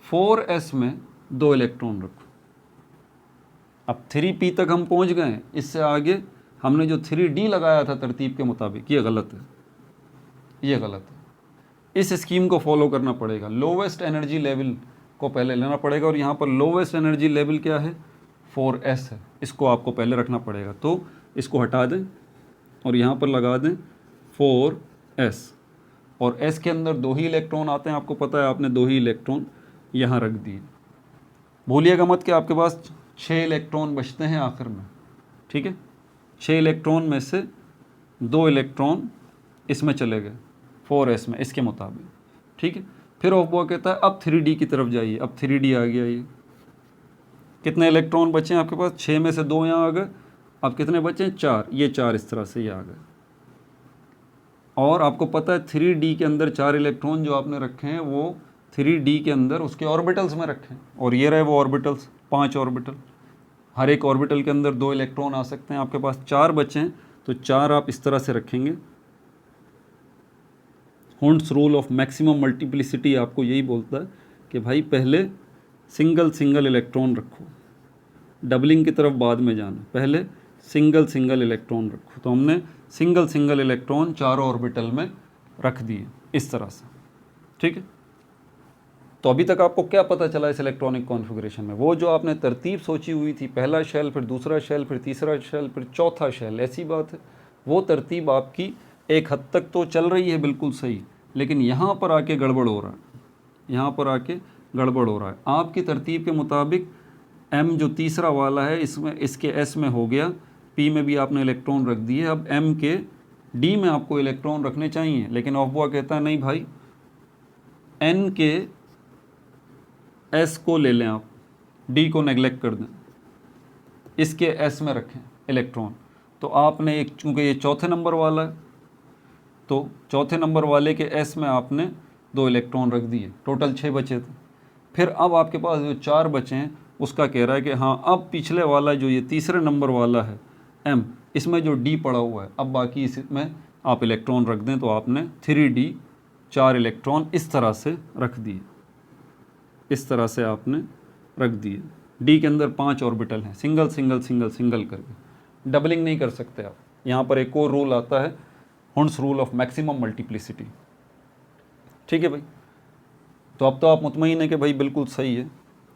4s में 2 इलेक्ट्रॉन रखो। अब 3p तक हम पहुंच गए, इससे आगे हमने जो 3d लगाया था तरतीब के मुताबिक, ये गलत है, ये गलत है। इस स्कीम को फॉलो करना पड़ेगा। लोवेस्ट एनर्जी लेवल को पहले लेना पड़ेगा, और यहाँ पर लोवेस्ट एनर्जी लेवल क्या है? 4s है, इसको आपको पहले रखना पड़ेगा। तो इसको हटा दें और यहाँ पर लगा दें 4s, और s के अंदर 2 ही इलेक्ट्रॉन आते हैं, आपको पता है, आपने 2 ही इलेक्ट्रॉन यहाँ रख दिए। भूलिएगा मत कि आपके पास 6 इलेक्ट्रॉन बचते हैं आखिर में, ठीक है। 6 इलेक्ट्रॉन में से 2 इलेक्ट्रॉन इसमें चले गए 4s में, इसके मुताबिक, ठीक है। फिर ऑफ कहता है अब 3d की तरफ जाइए। अब 3d आ गया, ये कितने इलेक्ट्रॉन बचे हैं आपके पास? 6 में से 2 यहाँ आ गए। अब कितने बचे हैं? 4। ये 4 इस तरह से ये आ गए। और आपको पता है 3d के अंदर 4 इलेक्ट्रॉन जो आपने रखे हैं वो 3d के अंदर उसके ऑर्बिटल्स में रखे हैं, और ये रहे वो ऑर्बिटल्स, 5 ऑर्बिटल। हर एक ऑर्बिटल के अंदर 2 इलेक्ट्रॉन आ सकते हैं। आपके पास 4 बचे हैं, तो 4 आप इस तरह से रखेंगे। Hund's rule of maximum multiplicity आपको यही बोलता है कि भाई पहले सिंगल सिंगल इलेक्ट्रॉन रखो, डबलिंग की तरफ बाद में जाना, पहले सिंगल सिंगल इलेक्ट्रॉन रखो। तो हमने सिंगल सिंगल इलेक्ट्रॉन चारों ऑर्बिटल में रख दिए इस तरह से, ठीक है। तो अभी तक आपको क्या पता चला इस इलेक्ट्रॉनिक कॉन्फ़िगरेशन में? वो जो आपने तरतीब सोची हुई थी, पहला शेल, फिर दूसरा शेल, फिर तीसरा शेल, फिर चौथा शेल, ऐसी बात है। वो तरतीब आपकी एक हद तक तो चल रही है बिल्कुल सही, लेकिन यहाँ पर आके गड़बड़ हो रहा है, यहाँ पर आके गड़बड़ हो रहा है। आपकी तरतीब के मुताबिक m जो तीसरा वाला है इसमें, इसके s में हो गया, p में भी आपने इलेक्ट्रॉन रख दिए। अब m के d में आपको इलेक्ट्रॉन रखने चाहिए, लेकिन ऑफबॉआ कहता है नहीं भाई, n के s को ले लें आप, d को नेगलेक्ट कर दें, इसके s में रखें इलेक्ट्रॉन। तो आपने एक, चूँकि ये चौथे नंबर वाला है, तो चौथे नंबर वाले के s में आपने 2 इलेक्ट्रॉन रख दिए, टोटल 6 बचे थे। फिर अब आपके पास जो 4 बचे हैं उसका कह रहा है कि हाँ अब पिछले वाला जो ये तीसरे नंबर वाला है m, इसमें जो d पड़ा हुआ है, अब बाकी इसमें आप इलेक्ट्रॉन रख दें। तो आपने 3d 4 इलेक्ट्रॉन इस तरह से रख दिए, इस तरह से आपने रख दिए। d के अंदर 5 ऑर्बिटल हैं, सिंगल सिंगल सिंगल सिंगल करके, डबलिंग नहीं कर सकते आप। यहाँ पर एक और रूल आता है, Hund's rule of maximum multiplicity, ठीक है भाई। तो अब तो आप मुतमईन है कि भाई बिल्कुल सही है,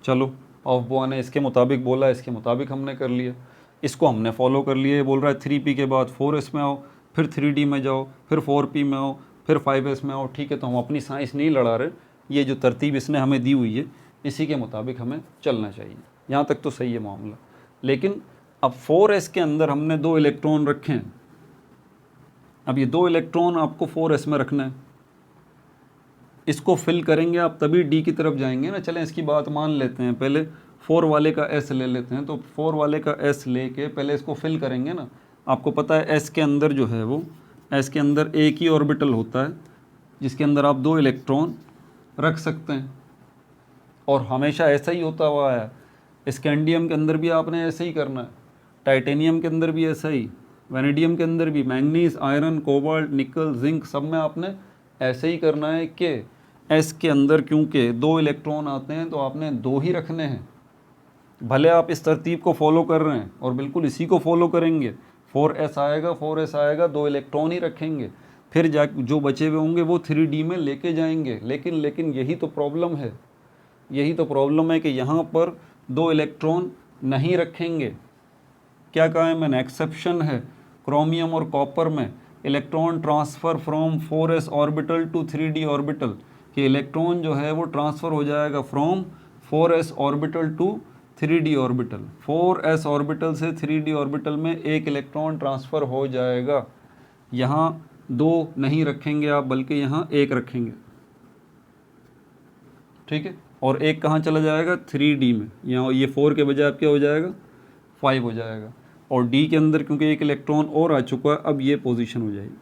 चलो ऑफबॉआ ने इसके मुताबिक बोला, इसके मुताबिक हमने कर लिया, इसको हमने फॉलो कर लिया। बोल रहा है 3p के बाद 4s में आओ, फिर 3d में जाओ, फिर 4p में आओ, फिर 5s में आओ, ठीक है। तो हम अपनी साइंस नहीं लड़ा रहे, ये जो तरतीब इसने हमें दी हुई है इसी के मुताबिक हमें चलना चाहिए। यहाँ तक तो सही है मामला। लेकिन अब 4s के अंदर हमने 2 इलेक्ट्रॉन रखे हैं। अब ये 2 इलेक्ट्रॉन आपको 4s में रखना है, इसको फिल करेंगे आप तभी d की तरफ जाएंगे ना। चलें इसकी बात मान लेते हैं, पहले 4 वाले का s ले लेते हैं। तो 4 वाले का s लेके पहले इसको फिल करेंगे ना। आपको पता है s के अंदर जो है वो, s के अंदर एक ही ऑर्बिटल होता है जिसके अंदर आप 2 इलेक्ट्रॉन रख सकते हैं, और हमेशा ऐसा ही होता हुआ है। स्कैंडियम के अंदर भी आपने ऐसे ही करना है, टाइटेनियम के अंदर भी ऐसा ही, वैनेडियम के अंदर भी, मैंगनीज, आयरन, कोबाल्ट, निकल, जिंक, सब में आपने ऐसे ही करना है कि S के अंदर क्योंकि 2 इलेक्ट्रॉन आते हैं तो आपने 2 ही रखने हैं। भले आप इस तरतीब को फॉलो कर रहे हैं और बिल्कुल इसी को फॉलो करेंगे, 4s आएगा 4s आएगा, 2 इलेक्ट्रॉन ही रखेंगे, फिर जा जो बचे हुए होंगे वो 3d में लेके जाएंगे। लेकिन यही तो प्रॉब्लम है, यही तो प्रॉब्लम है कि यहाँ पर 2 इलेक्ट्रॉन नहीं रखेंगे। क्या कहा है मैंने? एक्सेप्शन है क्रोमियम और कॉपर में, electron transfer from 4s orbital to 3d orbital, कि इलेक्ट्रॉन जो है वो ट्रांसफ़र हो जाएगा from 4s orbital to 3d orbital. 4s orbital से 3d ऑर्बिटल में एक इलेक्ट्रॉन ट्रांसफ़र हो जाएगा। यहाँ 2 नहीं रखेंगे आप, बल्कि यहाँ 1 रखेंगे, ठीक है। और 1 कहाँ चला जाएगा? 3d में। यहाँ ये 4 के बजाय अब क्या हो जाएगा? 5 हो जाएगा। और d के अंदर क्योंकि एक इलेक्ट्रॉन और आ चुका है, अब ये पोजीशन हो जाएगी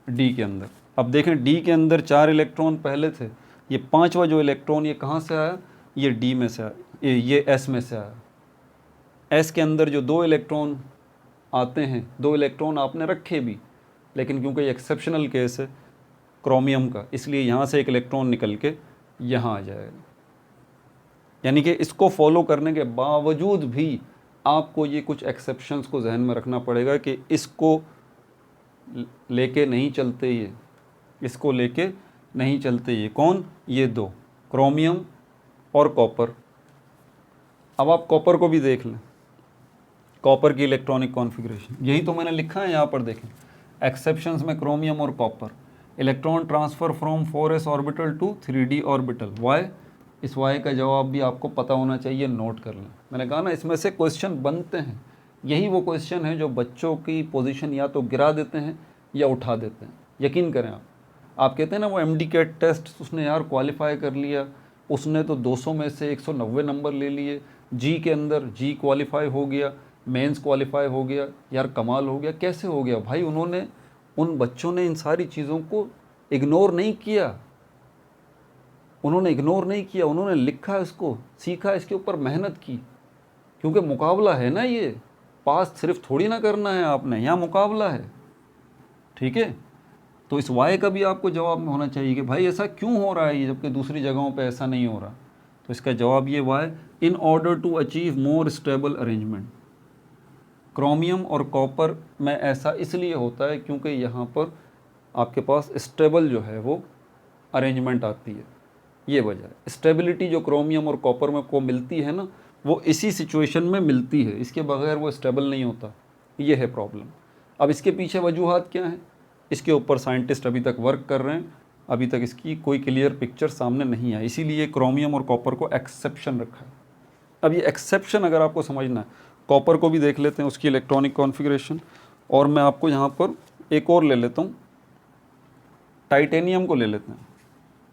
d के अंदर। अब देखें d के अंदर 4 इलेक्ट्रॉन पहले थे, ये 5वां जो इलेक्ट्रॉन ये कहाँ से आया? ये d में से आया, ये s में से आया। s के अंदर जो 2 इलेक्ट्रॉन आते हैं, 2 इलेक्ट्रॉन आपने रखे भी, लेकिन क्योंकि ये एक्सेप्शनल केस है क्रोमियम का, इसलिए यहाँ से एक इलेक्ट्रॉन निकल के यहाँ आ जाएगा। यानी कि इसको फॉलो करने के बावजूद भी आपको ये कुछ एक्सेप्शंस को जहन में रखना पड़ेगा कि इसको लेके नहीं चलते, ये इसको लेके नहीं चलते। ये कौन? ये 2, क्रोमियम और कॉपर। अब आप कॉपर को भी देख लें, कॉपर की इलेक्ट्रॉनिक कॉन्फ़िगरेशन, यही तो मैंने लिखा है यहाँ पर देखें, एक्सेप्शंस में क्रोमियम और copper, electron transfer from 4s orbital to 3d orbital, why, इस वाई का जवाब भी आपको पता होना चाहिए, नोट कर लें। मैंने कहा ना इसमें से क्वेश्चन बनते हैं, यही वो क्वेश्चन है जो बच्चों की पोजीशन या तो गिरा देते हैं या उठा देते हैं। यकीन करें आप कहते हैं ना वो MD कैट टेस्ट उसने यार क्वालिफाई कर लिया, उसने तो 200 में से 190 नंबर ले लिए, जी के अंदर जी क्वालिफाई हो गया, मेंस क्वालिफाई हो गया, यार कमाल हो गया। कैसे हो गया भाई? उन्होंने, उन बच्चों ने इन सारी चीज़ों को इग्नोर नहीं किया, उन्होंने इग्नोर नहीं किया, उन्होंने लिखा, इसको सीखा, इसके ऊपर मेहनत की, क्योंकि मुकाबला है ना, ये पास सिर्फ थोड़ी ना करना है आपने, यहाँ मुकाबला है। ठीक है, तो इस वाई का भी आपको जवाब में होना चाहिए कि भाई ऐसा क्यों हो रहा है ये, जबकि दूसरी जगहों पे ऐसा नहीं हो रहा। तो इसका जवाब ये why, in order to achieve more stable arrangement. Chromium और कॉपर में ऐसा इसलिए होता है क्योंकि यहाँ पर आपके पास स्टेबल जो है वो अरेंजमेंट आती है, ये वजह है। स्टेबिलिटी जो क्रोमियम और कॉपर में को मिलती है ना, वो इसी सिचुएशन में मिलती है, इसके बगैर वो स्टेबल नहीं होता, ये है प्रॉब्लम। अब इसके पीछे वजूहात क्या हैं, इसके ऊपर साइंटिस्ट अभी तक वर्क कर रहे हैं, अभी तक इसकी कोई क्लियर पिक्चर सामने नहीं आई, इसीलिए क्रोमियम और कॉपर को एक्सेप्शन रखा है। अब ये एक्सेप्शन अगर आपको समझना है, कॉपर को भी देख लेते हैं, उसकी इलेक्ट्रॉनिक कॉन्फ़िगरेशन, और मैं आपको यहाँ पर एक और ले लेता हूँ, टाइटेनियम को ले लेते हैं।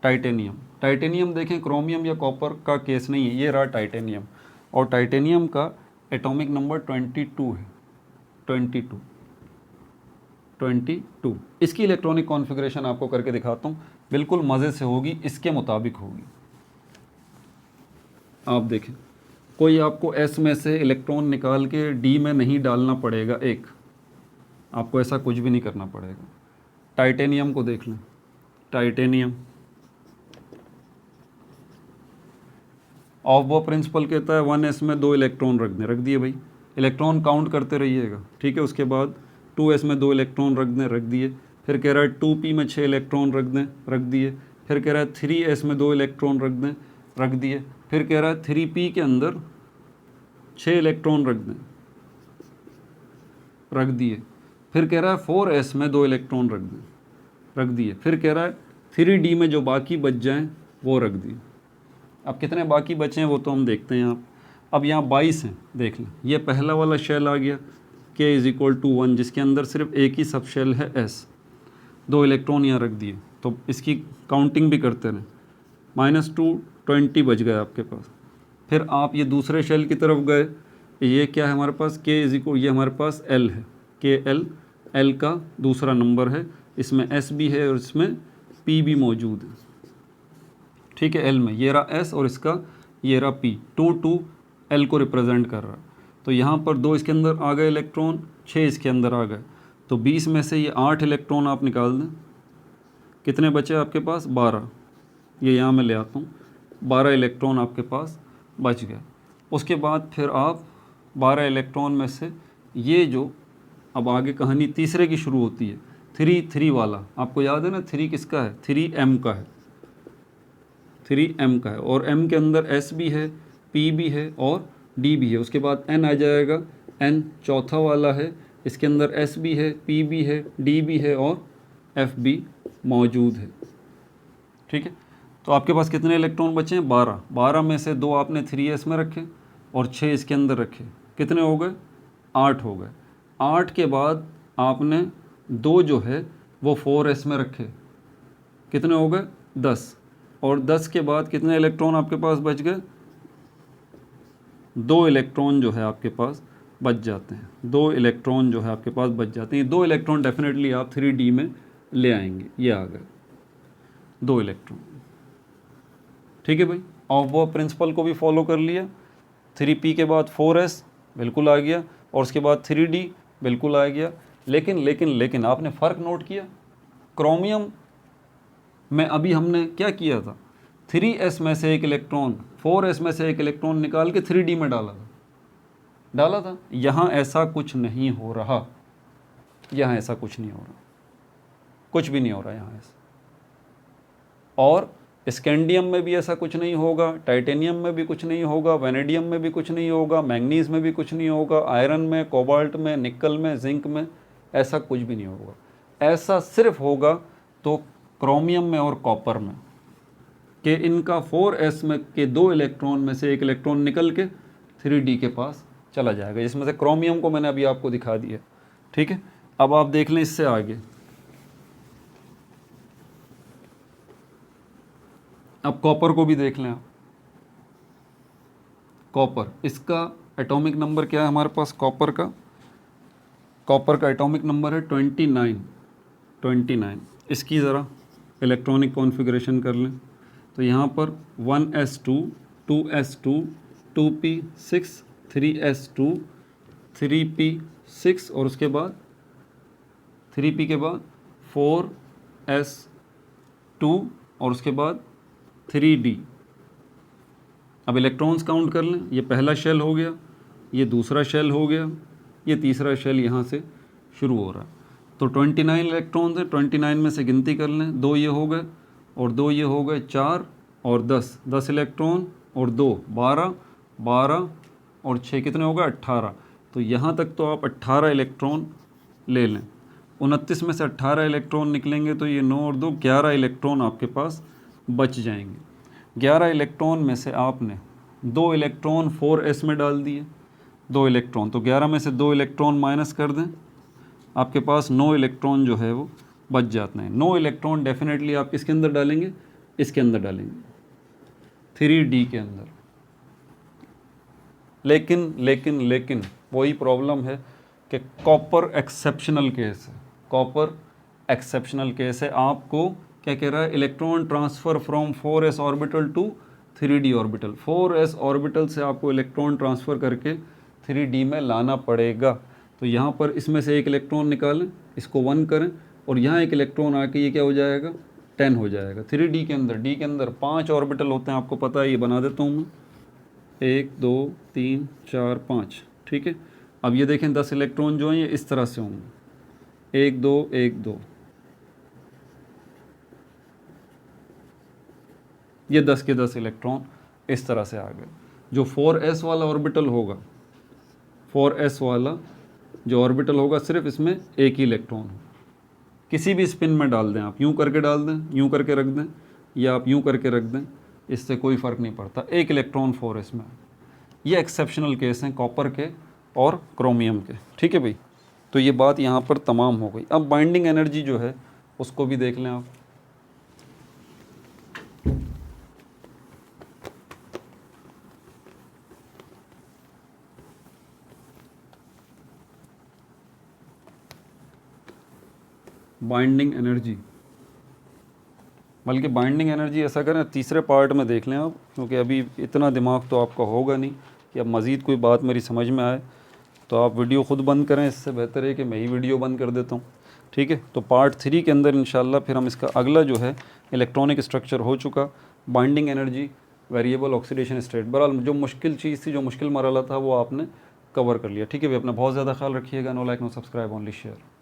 टाइटेनियम देखें, क्रोमियम या कॉपर का केस नहीं है, ये रहा टाइटेनियम, और टाइटेनियम का एटॉमिक नंबर 22 है, 22। इसकी इलेक्ट्रॉनिक कॉन्फ़िगरेशन आपको करके दिखाता हूँ, बिल्कुल मज़े से होगी, इसके मुताबिक होगी। आप देखें, कोई आपको S में से इलेक्ट्रॉन निकाल के D में नहीं डालना पड़ेगा, एक आपको ऐसा कुछ भी नहीं करना पड़ेगा। टाइटेनियम को देख लें, टाइटेनियम ऑफ वो प्रिंसिपल कहता है 1s में 2 इलेक्ट्रॉन रख दें, रख दिए भाई, इलेक्ट्रॉन काउंट करते रहिएगा, ठीक है। उसके बाद 2s में 2 इलेक्ट्रॉन रख दें, रख दिए। फिर कह रहा है 2p में 6 इलेक्ट्रॉन रख दें, रख दिए। फिर कह रहा है 3s में 2 इलेक्ट्रॉन रख दें, रख दिए। फिर कह रहा है 3p के अंदर 6 इलेक्ट्रॉन रख दें, रख दिए। फिर कह रहा है 4s में 2 इलेक्ट्रॉन रख दें, रख दिए। फिर कह रहा है 3d में जो बाकी बच जाएं वो रख दिए। अब कितने बाकी बचे हैं वो तो हम देखते हैं आप। अब यहाँ 22 हैं, देख लें, ये पहला वाला शेल आ गया k = 1, जिसके अंदर सिर्फ एक ही सब शेल है s, 2 इलेक्ट्रॉन यहाँ रख दिए। तो इसकी काउंटिंग भी करते रहें, -2 20 बच गए आपके पास। फिर आप ये दूसरे शेल की तरफ गए, ये क्या है हमारे पास, k ये हमारे पास l है, l का दूसरा नंबर है, इसमें s भी है और इसमें p भी मौजूद है, ठीक है। l में ये रहा s और इसका ये रहा p, 2 l को रिप्रेजेंट कर रहा है। तो यहाँ पर 2 इसके अंदर आ गए इलेक्ट्रॉन, 6 इसके अंदर आ गए, तो 20 में से ये 8 इलेक्ट्रॉन आप निकाल दें, कितने बचे आपके पास, 12। ये यहाँ मैं ले आता हूँ, 12 इलेक्ट्रॉन आपके पास बच गए। उसके बाद फिर आप 12 इलेक्ट्रॉन में से ये जो अब आगे कहानी तीसरे की शुरू होती है, 3 वाला, आपको याद है ना 3 किसका है, 3m का है, 3m का है, और m के अंदर s भी है, p भी है और d भी है। उसके बाद n आ जाएगा, n चौथा वाला है, इसके अंदर s भी है, p भी है, d भी है और f भी मौजूद है, ठीक है। तो आपके पास कितने इलेक्ट्रॉन बचे हैं, 12 में से 2 आपने 3s में रखे और 6 इसके अंदर रखे, कितने हो गए, 8 हो गए। 8 के बाद आपने 2 जो है वो 4s में रखे, कितने हो गए, 10, और 10 के बाद कितने इलेक्ट्रॉन आपके पास बच गए, 2 इलेक्ट्रॉन जो है आपके पास बच जाते हैं, 2 इलेक्ट्रॉन जो है आपके पास बच जाते हैं। 2 इलेक्ट्रॉन डेफिनेटली आप 3d में ले आएंगे, ये आ गए 2 इलेक्ट्रॉन, ठीक है भाई। ऑफ वो प्रिंसिपल को भी फॉलो कर लिया, 3p के बाद 4s बिल्कुल आ गया, और उसके बाद 3d बिल्कुल आ गया। लेकिन आपने फ़र्क नोट किया, क्रोमियम में अभी हमने क्या किया था, 3s में से एक इलेक्ट्रॉन, 4s में से एक इलेक्ट्रॉन निकाल के 3d में डाला था। यहाँ ऐसा कुछ नहीं हो रहा, यहाँ ऐसा कुछ नहीं हो रहा, कुछ भी नहीं हो रहा यहाँ ऐसा। और स्कैंडियम में भी ऐसा कुछ नहीं होगा, टाइटेनियम में भी कुछ नहीं होगा, वेनेडियम में भी कुछ नहीं होगा, मैंगनीज में भी कुछ नहीं होगा, आयरन में, कोबाल्ट में, निकल में, जिंक में ऐसा कुछ भी नहीं होगा। ऐसा सिर्फ होगा तो क्रोमियम में और कॉपर में, कि इनका 4s में के 2 इलेक्ट्रॉन में से एक इलेक्ट्रॉन निकल के 3d के पास चला जाएगा, जिसमें से क्रोमियम को मैंने अभी आपको दिखा दिया। ठीक है, अब आप देख लें इससे आगे। अब कॉपर को भी देख लें आप। कॉपर, इसका एटॉमिक नंबर क्या है हमारे पास? कॉपर का एटॉमिक नंबर है 29। इसकी ज़रा इलेक्ट्रॉनिक कॉन्फ़िगरेशन कर लें तो यहाँ पर 1s2 2s2 2p6 3s2 3p6 और उसके बाद 3p के बाद 4s2 और उसके बाद 3d। अब इलेक्ट्रॉन्स काउंट कर लें। ये पहला शेल हो गया, ये दूसरा शेल हो गया, ये तीसरा शेल यहाँ से शुरू हो रहा है। तो 29 इलेक्ट्रॉन्स हैं, 29 में से गिनती कर लें, 2 ये हो गए और 2 ये हो गए, 4 और 10 इलेक्ट्रॉन और 2 12 और 6 कितने हो गए? 18। तो यहाँ तक तो आप 18 इलेक्ट्रॉन ले लें। 29 में से 18 इलेक्ट्रॉन निकलेंगे तो ये 9 और 2 11 इलेक्ट्रॉन आपके पास बच जाएंगे। 11 इलेक्ट्रॉन में से आपने 2 इलेक्ट्रॉन 4s में डाल दिए, 2 इलेक्ट्रॉन, तो 11 में से 2 इलेक्ट्रॉन माइनस कर दें, आपके पास 9 इलेक्ट्रॉन जो है वो बच जाते हैं। 9 इलेक्ट्रॉन डेफिनेटली आप किसके अंदर डालेंगे? इसके अंदर डालेंगे, 3d के अंदर। लेकिन वही प्रॉब्लम है कि कॉपर एक्सेप्शनल केस है। कॉपर एक्सेप्शनल केस है। आपको क्या कह रहा है? Electron transfer from 4s orbital to 3d orbital. 4s orbital से आपको इलेक्ट्रॉन ट्रांसफ़र करके 3d में लाना पड़ेगा। तो यहाँ पर इसमें से एक इलेक्ट्रॉन निकालें, इसको 1 करें और यहाँ एक इलेक्ट्रॉन आके ये क्या हो जाएगा? 10 हो जाएगा। 3d के अंदर, d के अंदर 5 ऑर्बिटल होते हैं, आपको पता है, ये बना देता हूँ मैं, 1 2 3 4 5। ठीक है, अब ये देखें 10 इलेक्ट्रॉन जो हैं ये इस तरह से होंगे, 1 2 1 2, ये 10 के 10 इलेक्ट्रॉन इस तरह से आ गए। जो 4s वाला ऑर्बिटल होगा, 4s वाला जो ऑर्बिटल होगा, सिर्फ इसमें एक ही इलेक्ट्रॉन हो। किसी भी स्पिन में डाल दें आप, यूं करके डाल दें, यूं करके रख दें, या आप यूं करके रख दें, इससे कोई फ़र्क नहीं पड़ता, एक इलेक्ट्रॉन 4s में। ये एक्सेप्शनल केस हैं कॉपर के और क्रोमियम के। ठीक है भाई, तो ये बात यहाँ पर तमाम हो गई। अब बाइंडिंग एनर्जी जो है उसको भी देख लें आप। बाइंडिंग एनर्जी, बल्कि बाइंडिंग एनर्जी ऐसा करें तीसरे पार्ट में देख लें आप, क्योंकि अभी इतना दिमाग तो आपका होगा नहीं कि अब मज़ीद कोई बात मेरी समझ में आए। तो आप वीडियो ख़ुद बंद करें, इससे बेहतर है कि मैं ही वीडियो बंद कर देता हूँ। ठीक है, तो पार्ट 3 के अंदर इंशाल्लाह फिर हम इसका अगला जो है इलेक्ट्रॉनिक स्ट्रक्चर हो चुका, binding energy, variable oxidation state. बहरहाल जो मुश्किल चीज़ थी, जो मुश्किल मरहला था, वो आपने कवर कर लिया। ठीक है भाई, अपना बहुत ज़्यादा ख्याल रखिएगा। No like no subscribe, only share.